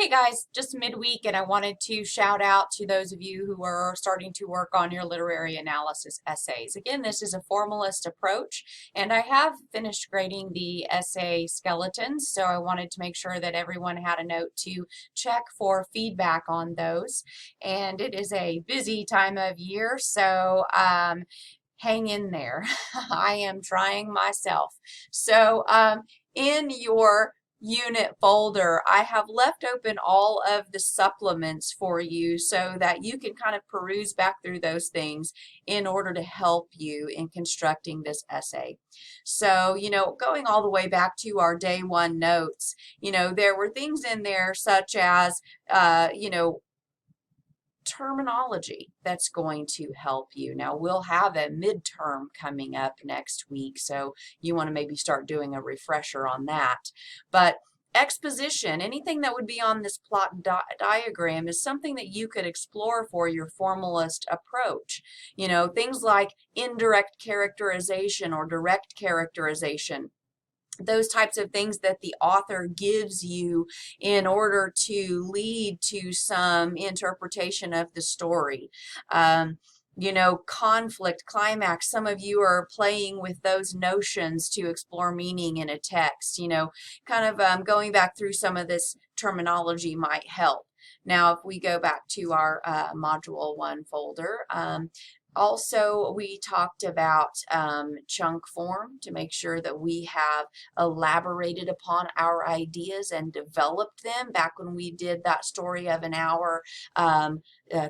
Hey guys, just midweek, and I wanted to shout out to those of you who are starting to work on your literary analysis essays. Again, this is a formalist approach, and I have finished grading the essay skeletons, so I wanted to make sure that everyone had a note to check for feedback on those. And it is a busy time of year, so hang in there. I am trying myself. So in your unit folder, I have left open all of the supplements for you so that you can kind of peruse back through those things in order to help you in constructing this essay. So, going all the way back to our day one notes, there were things in there such as, terminology that's going to help you. Now, we'll have a midterm coming up next week, so you want to maybe start doing a refresher on that. But exposition, anything that would be on this plot diagram is something that you could explore for your formalist approach. Things like indirect characterization or direct characterization. Those types of things that the author gives you in order to lead to some interpretation of the story. Conflict, climax, some of you are playing with those notions to explore meaning in a text. Going back through some of this terminology might help. Now, if we go back to our Module 1 folder, also, we talked about chunk form to make sure that we have elaborated upon our ideas and developed them back when we did that story of an hour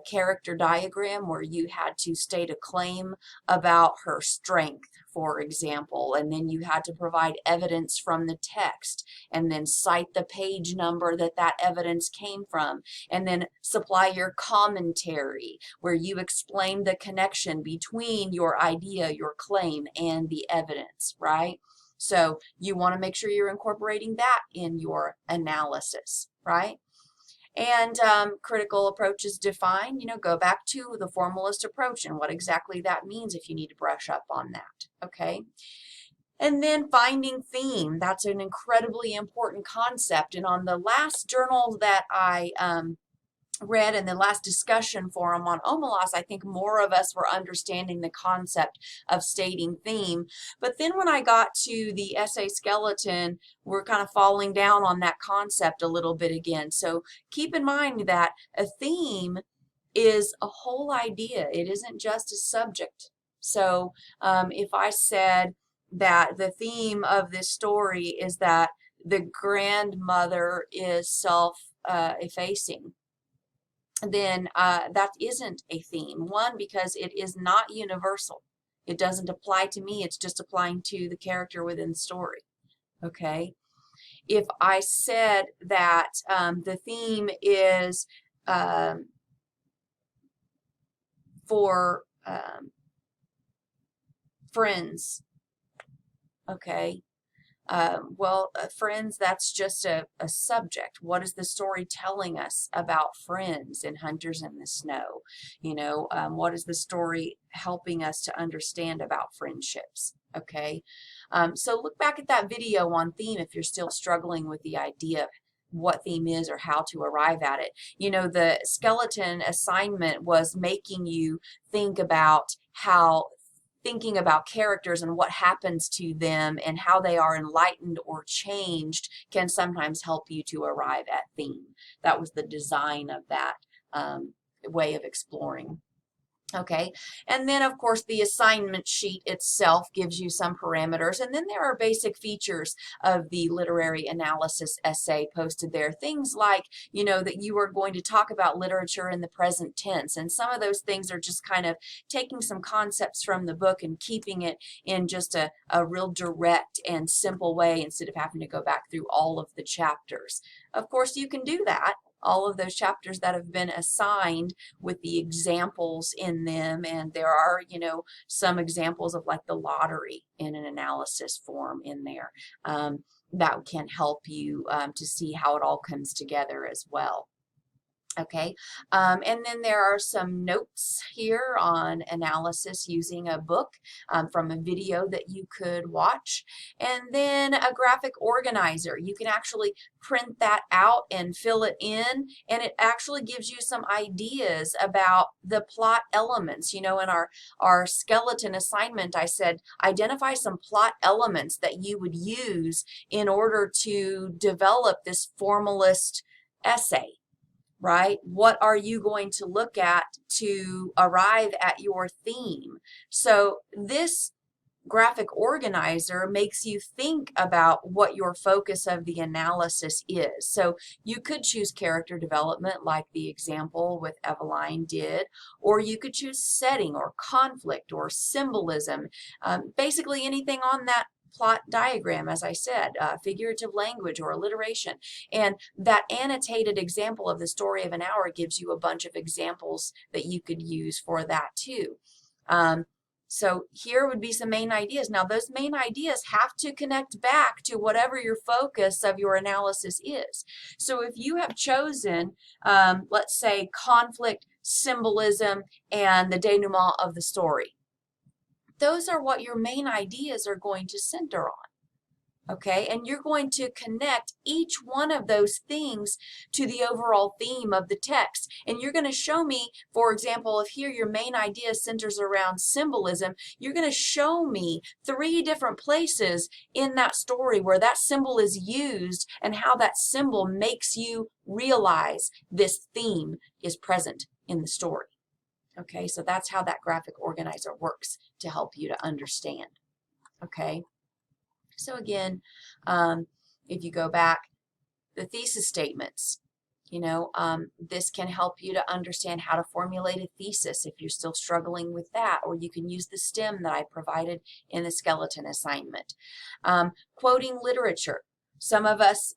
character diagram where you had to state a claim about her strength, for example, and then you had to provide evidence from the text and then cite the page number that that evidence came from, and then supply your commentary where you explain the connection between your idea, your claim, and the evidence, right? So you want to make sure you're incorporating that in your analysis, right? And critical approaches define, go back to the formalist approach and what exactly that means if you need to brush up on that, okay? And then finding theme, that's an incredibly important concept. And on the last journal that I read in the last discussion forum on OMALAS, I think more of us were understanding the concept of stating theme. But then when I got to the essay skeleton, we're kind of falling down on that concept a little bit again. So keep in mind that a theme is a whole idea. It isn't just a subject. So if I said that the theme of this story is that the grandmother is self-effacing, then that isn't a theme. One, because it is not universal. It doesn't apply to me. It's just applying to the character within the story. Okay? If I said that the theme is for friends, okay? Friends, that's just a subject. What is the story telling us about friends and Hunters in the Snow? What is the story helping us to understand about friendships? Okay, so look back at that video on theme if you're still struggling with the idea of what theme is or how to arrive at it. The skeleton assignment was making you think about thinking about characters and what happens to them and how they are enlightened or changed can sometimes help you to arrive at theme. That was the design of that way of exploring. Okay, and then of course the assignment sheet itself gives you some parameters, and then there are basic features of the literary analysis essay posted there. Things like, that you are going to talk about literature in the present tense, and some of those things are just kind of taking some concepts from the book and keeping it in just a real direct and simple way instead of having to go back through all of the chapters. Of course, you can do that. All of those chapters that have been assigned with the examples in them, and there are, some examples of like the lottery in an analysis form in there that can help you to see how it all comes together as well. Okay, and then there are some notes here on analysis using a book from a video that you could watch, and then a graphic organizer. You can actually print that out and fill it in, and it actually gives you some ideas about the plot elements. You know, in our skeleton assignment, I said identify some plot elements that you would use in order to develop this formalist essay. Right? What are you going to look at to arrive at your theme? So this graphic organizer makes you think about what your focus of the analysis is. So you could choose character development like the example with Eveline did, or you could choose setting or conflict or symbolism, basically anything on that plot diagram, as I said, figurative language or alliteration. And that annotated example of the story of an hour gives you a bunch of examples that you could use for that too. So here would be some main ideas. Now those main ideas have to connect back to whatever your focus of your analysis is. So if you have chosen, let's say, conflict, symbolism, and the denouement of the story, those are what your main ideas are going to center on. Okay, and you're going to connect each one of those things to the overall theme of the text. And you're going to show me, for example, if here your main idea centers around symbolism, you're going to show me 3 different places in that story where that symbol is used and how that symbol makes you realize this theme is present in the story. Okay, so that's how that graphic organizer works to help you to understand. Okay, so again, if you go back, the thesis statements, you know, this can help you to understand how to formulate a thesis if you're still struggling with that, or you can use the STEM that I provided in the skeleton assignment. Quoting literature. Some of us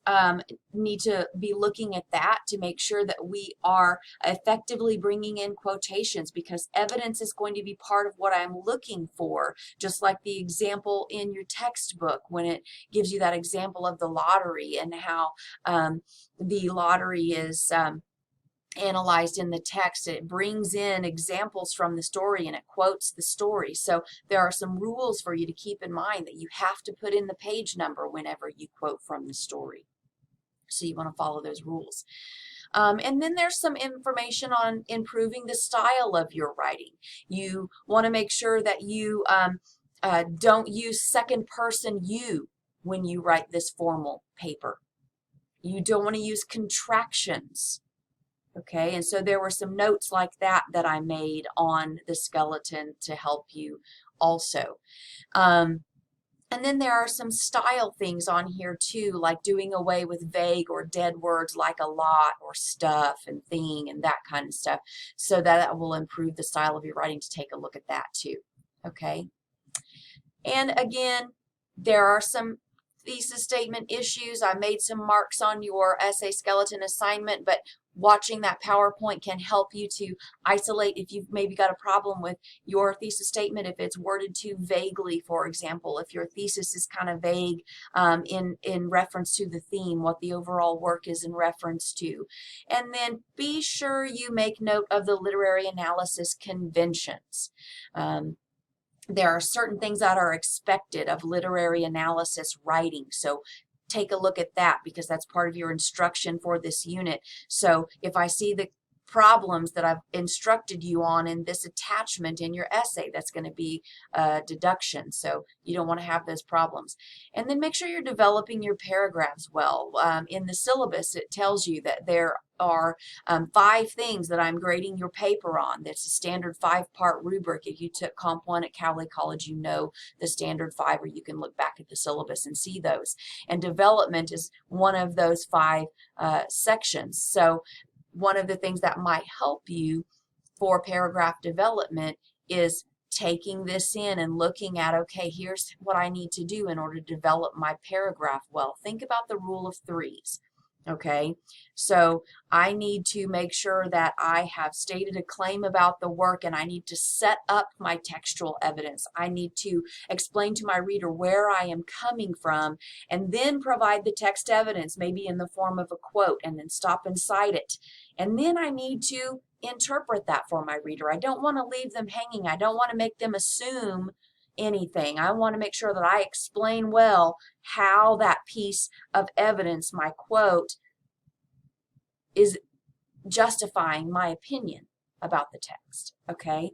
need to be looking at that to make sure that we are effectively bringing in quotations, because evidence is going to be part of what I'm looking for, just like the example in your textbook when it gives you that example of the lottery and how the lottery is analyzed in the text. It brings in examples from the story and it quotes the story. So there are some rules for you to keep in mind that you have to put in the page number whenever you quote from the story. So you want to follow those rules. And then there's some information on improving the style of your writing. You want to make sure that you don't use second person you when you write this formal paper. You don't want to use contractions. Okay, and so there were some notes like that that I made on the skeleton to help you also. And then there are some style things on here too, like doing away with vague or dead words like a lot or stuff and thing and that kind of stuff, so that will improve the style of your writing. To take a look at that too. Okay, and again, there are some thesis statement issues. I made some marks on your essay skeleton assignment, but watching that PowerPoint can help you to isolate if you've maybe got a problem with your thesis statement, if it's worded too vaguely, for example, if your thesis is kind of vague in reference to the theme, what the overall work is in reference to. And then be sure you make note of the literary analysis conventions. There are certain things that are expected of literary analysis writing, so take a look at that because that's part of your instruction for this unit. So if I see the problems that I've instructed you on in this attachment in your essay, that's going to be a deduction, so you don't want to have those problems. And then make sure you're developing your paragraphs well. In the syllabus, it tells you that there are 5 things that I'm grading your paper on. That's a standard 5-part rubric. If you took Comp2 at Cowley College, you know the standard 5, or you can look back at the syllabus and see those. And development is one of those 5 sections. So one of the things that might help you for paragraph development is taking this in and looking at, okay, here's what I need to do in order to develop my paragraph well. Think about the rule of 3s. Okay, so I need to make sure that I have stated a claim about the work, and I need to set up my textual evidence. I need to explain to my reader where I am coming from, and then provide the text evidence, maybe in the form of a quote, and then stop and cite it. And then I need to interpret that for my reader. I don't want to leave them hanging. I don't want to make them assume anything. I want to make sure that I explain well how that piece of evidence, my quote, is justifying my opinion about the text, okay?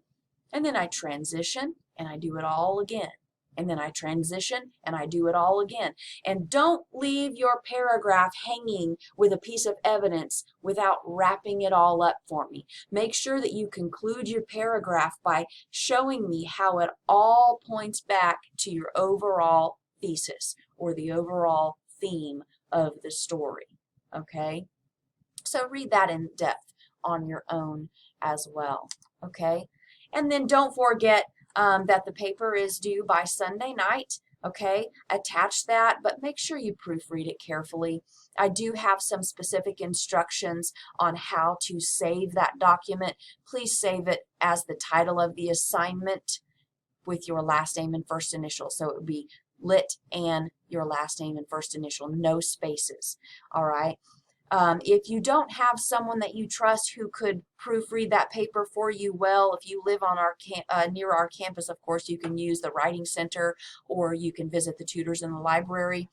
And then I transition and I do it all again. And then I transition and I do it all again. And don't leave your paragraph hanging with a piece of evidence without wrapping it all up for me. Make sure that you conclude your paragraph by showing me how it all points back to your overall thesis or the overall theme of the story, okay? So read that in depth on your own as well, okay? And then don't forget that the paper is due by Sunday night, okay? Attach that, but make sure you proofread it carefully. I do have some specific instructions on how to save that document. Please save it as the title of the assignment with your last name and first initial. So it would be Lit and your last name and first initial, no spaces, all right? If you don't have someone that you trust who could proofread that paper for you well, if you live on our near our campus, of course, you can use the Writing Center, or you can visit the tutors in the library.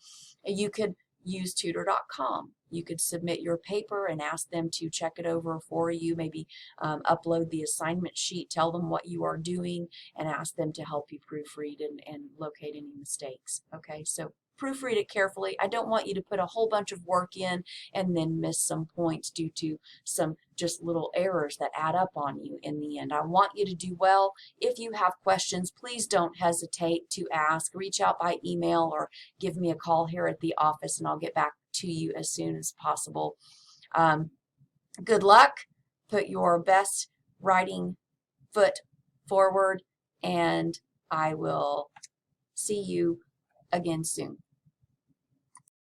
You could use tutor.com. You could submit your paper and ask them to check it over for you, maybe upload the assignment sheet, tell them what you are doing, and ask them to help you proofread and locate any mistakes. Okay, so proofread it carefully. I don't want you to put a whole bunch of work in and then miss some points due to some just little errors that add up on you in the end. I want you to do well. If you have questions, please don't hesitate to ask. Reach out by email or give me a call here at the office and I'll get back to you as soon as possible. Good luck. Put your best writing foot forward, and I will see you again soon.